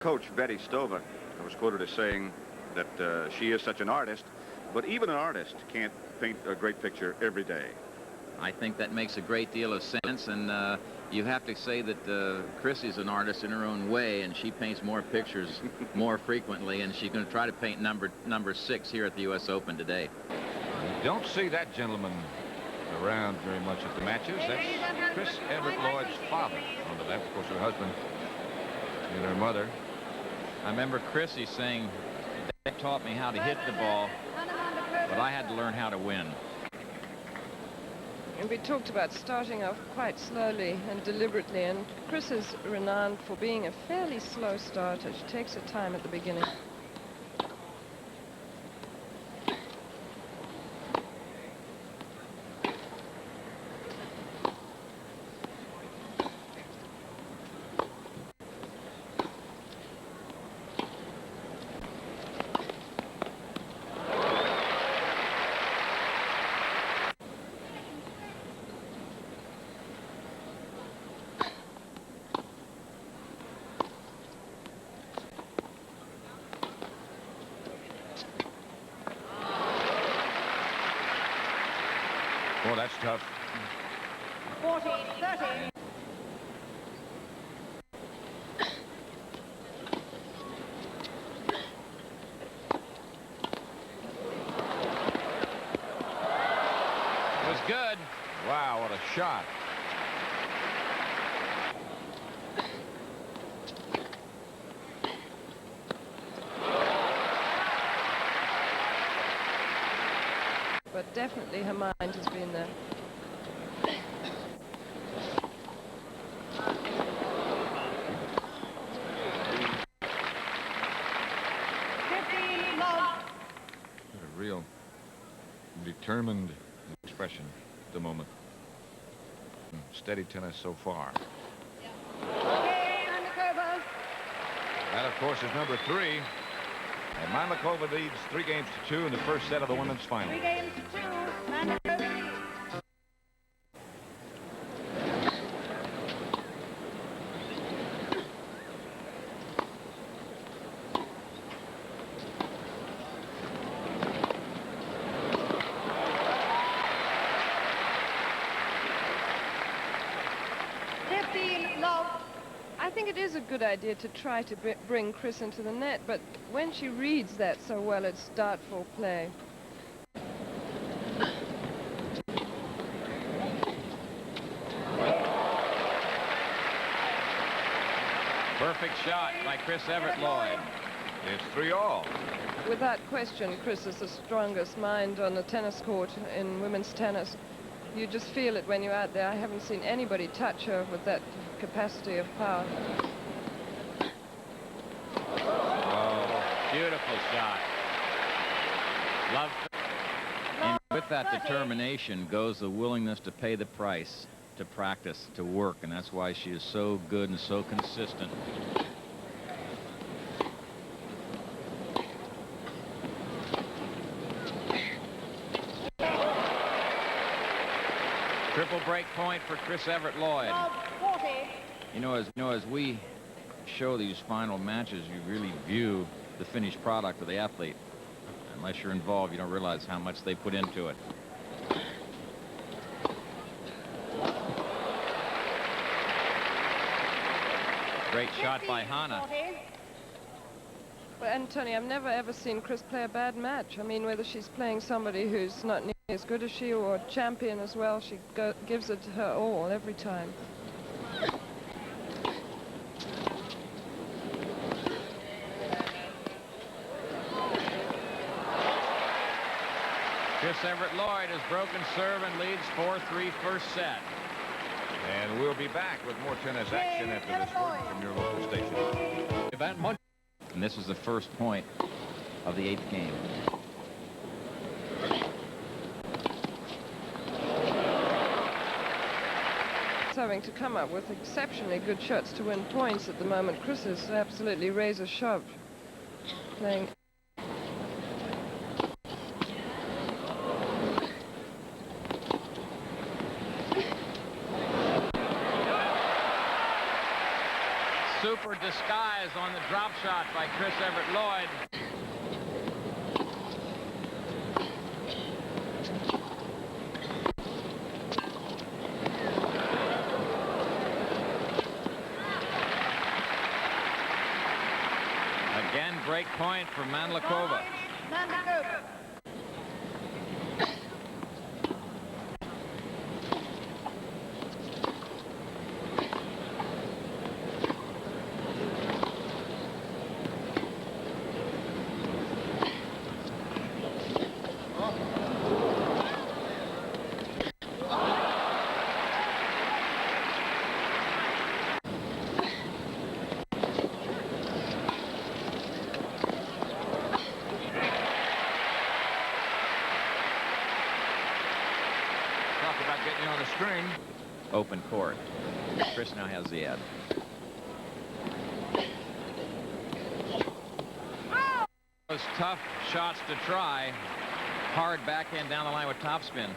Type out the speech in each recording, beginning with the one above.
Coach Betty Stova was quoted as saying that she is such an artist, but even an artist can't paint a great picture every day. I think that makes a great deal of sense, and you have to say that Chrissie's an artist in her own way, and she paints more pictures more frequently, and she's going to try to paint number 6 here at the U.S. Open today. You don't see that gentleman around very much at the matches. That's Chris Evert Lloyd's father on the left, of course, her husband and her mother. I remember Chrissie saying, "Dad taught me how to hit the ball, but I had to learn how to win." And we talked about starting off quite slowly and deliberately, and Chris is renowned for being a fairly slow starter. She takes her time at the beginning. Well, that's tough. 40-30. It was good. Wow, what a shot. But definitely her mind has been there. A real determined expression at the moment. Steady tennis so far. That, of course, is number 3. And Mandlikova leads 3-2 in the first set of the women's final. 3-2, Mandlikova. I think it is a good idea to try to bring Chris into the net, but when she reads that so well, it's doubtful play. Perfect shot by Chris Evert Lloyd. It's 3-all. Without question, Chris is the strongest mind on the tennis court in women's tennis. You just feel it when you're out there. I haven't seen anybody touch her with that capacity of power. Oh, beautiful shot. Love. And with that determination goes the willingness to pay the price, to practice, to work, and that's why she is so good and so consistent. Triple break point for Chris Evert Lloyd. You know, as we show these final matches, you really view the finished product of the athlete. Unless you're involved, you don't realize how much they put into it. Great shot by Hana. Well, and Tony, I've never ever seen Chris play a bad match. I mean, whether she's playing somebody who's not nearly as good as she or a champion as well, she gives it her all every time. Chris Evert Lloyd has broken serve and leads 4-3 first set. And we'll be back with more tennis action after this word from your local station. And this is the first point of the 8th game. It's having to come up with exceptionally good shots to win points at the moment. Chris is absolutely razor sharp playing. super disguise on the drop shot by Chris Evert Lloyd. Again, break point for Mandlikova. Mandlikova. About getting on the string. Open court. Chris now has the ad. Those tough shots to try. Hard backhand down the line with topspin.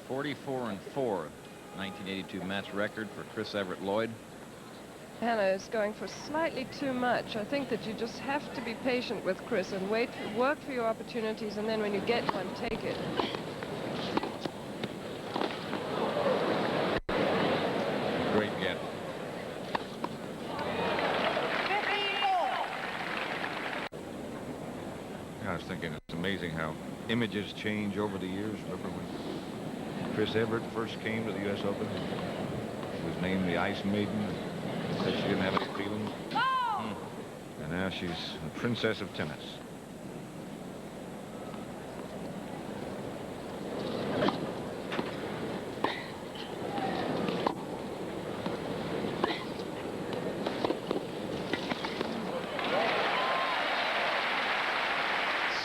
44-4. 1982 match record for Chris Evert Lloyd. Hana is going for slightly too much. I think that you just have to be patient with Chris and work for your opportunities, and then when you get one, take it. Great get. 15-4. I was thinking it's amazing how images change over the years. Remember when Chris Evert first came to the U.S. Open? She was named the Ice Maiden. Said she didn't have any feelings. And now she's a princess of tennis.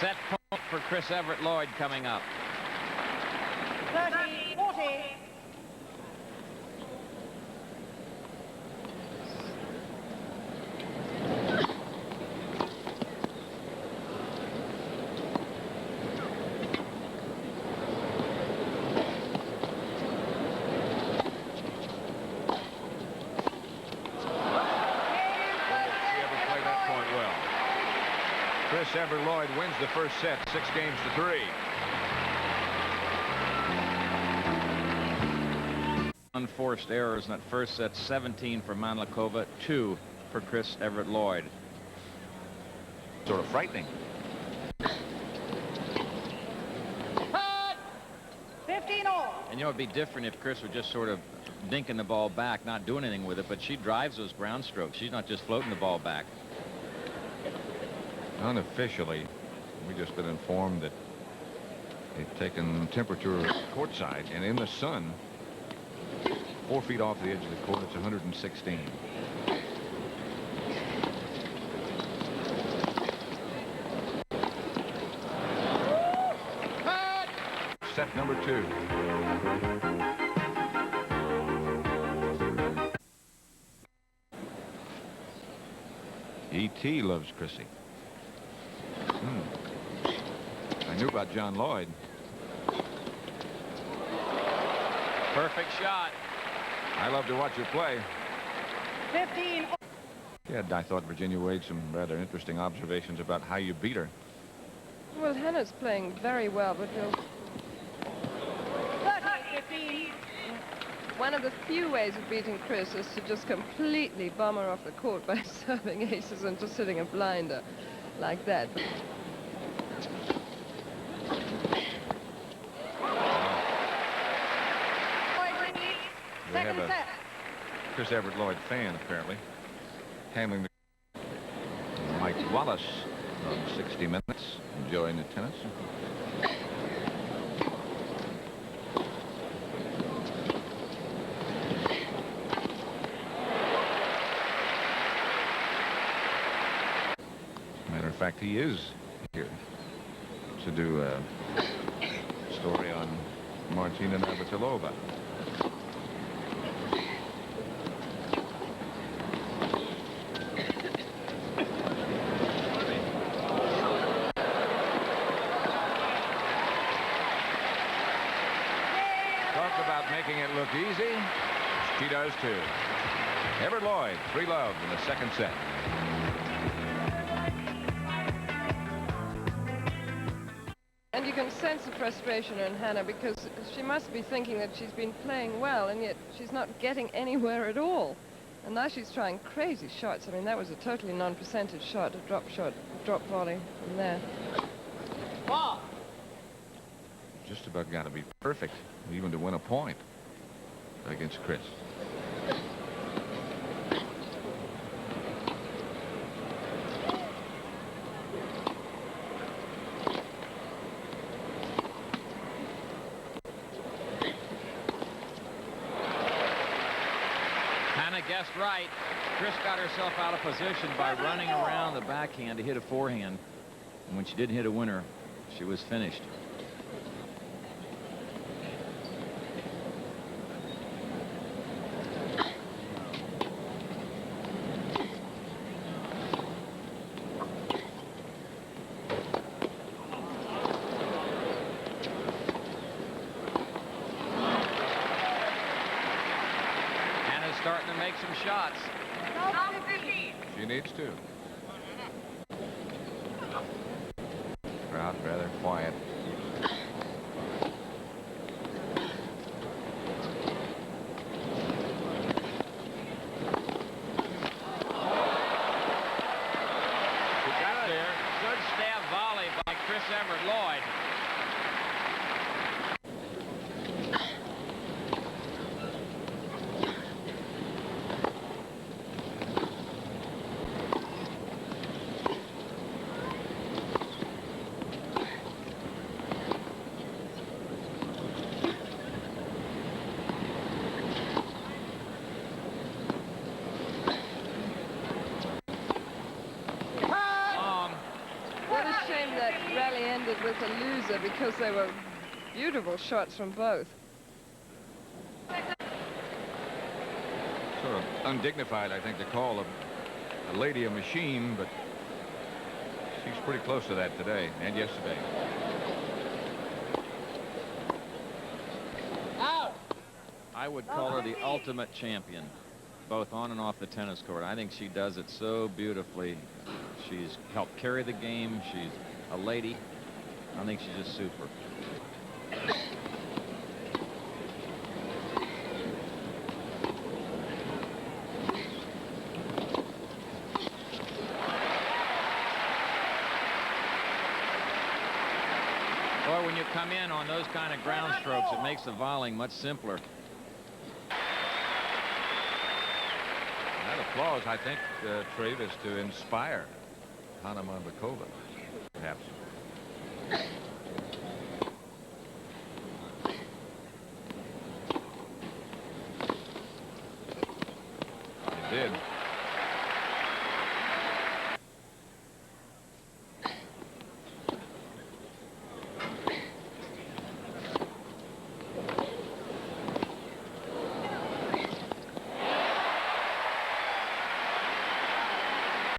Set point for Chris Evert Lloyd coming up. 30-40. Chris Evert Lloyd wins the first set, 6-3. Unforced errors in that first set. 17 for Mandlikova, 2 for Chris Evert Lloyd. Sort of frightening. 15-all. And you know, it'd be different if Chris was just sort of dinking the ball back, not doing anything with it, but she drives those ground strokes. She's not just floating the ball back. Unofficially, we've just been informed that they've taken temperature courtside, and in the sun, 4 feet off the edge of the court, it's 116. Set number 2. E.T. loves Chrissie. I knew about John Lloyd. Perfect shot. I love to watch her play. 15. Yeah, I thought Virginia Wade some rather interesting observations about how you beat her. Well, Hana's playing very well, but 30-15. one of the few ways of beating Chris is to just completely bomb her off the court by serving aces and just hitting a blinder like that. We have Second a set. Chris Evert Lloyd fan, apparently, handling the Mike Wallace of 60 Minutes, enjoying the tennis. Matter of fact, he is here to do a story on Martina Navratilova. Talk about making it look easy. She does too. Evert Lloyd, 3-love in the second set. And you can sense the frustration in Hana because she must be thinking that she's been playing well, and yet she's not getting anywhere at all. And now she's trying crazy shots. I mean, that was a totally non-percentage shot, a drop volley from there. Ball. Just about got to be perfect, even to win a point against Chris. Hana guessed right. Chris got herself out of position by running around the backhand to hit a forehand. And when she didn't hit a winner, she was finished. Starting to make some shots. She needs to. Crowd rather quiet. She got there. Good stab volley by Chris Evert Lloyd. With a loser because they were beautiful shots from both. Sort of undignified, I think, to call a lady a machine, but she's pretty close to that today and yesterday. Out. I would call her the ultimate champion, both on and off the tennis court. I think she does it so beautifully. She's helped carry the game. She's a lady. I think she's just super. Boy, when you come in on those kind of ground strokes, it makes the volleying much simpler. That applause, I think, Trade, is to inspire Hana Mandlikova, perhaps. It did.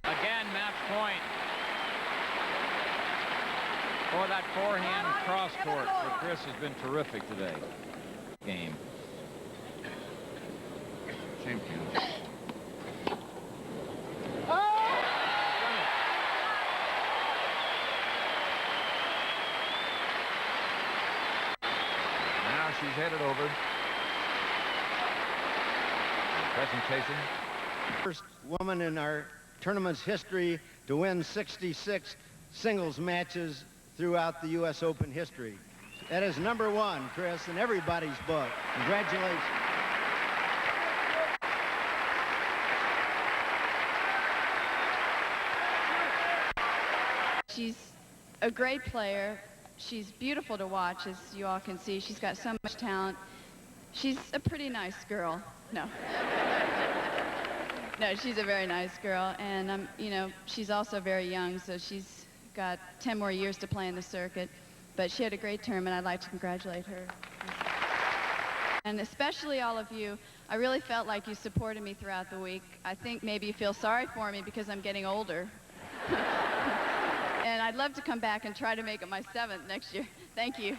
Again, match point. Or that forehand cross court for Chris has been terrific today. Game. Champion. Now she's headed over. Presentation. First woman in our tournament's history to win 66 singles matches throughout the U.S. Open history. That is #1, Chris, in everybody's book. Congratulations. She's a great player. She's beautiful to watch, as you all can see. She's got so much talent. She's a pretty nice girl. No. No, she's a very nice girl. And, you know, she's also very young, so she's got 10 more years to play in the circuit. But she had a great tournament. I'd like to congratulate her. And especially all of you, I really felt like you supported me throughout the week. I think maybe you feel sorry for me because I'm getting older. And I'd love to come back and try to make it my 7th next year. Thank you.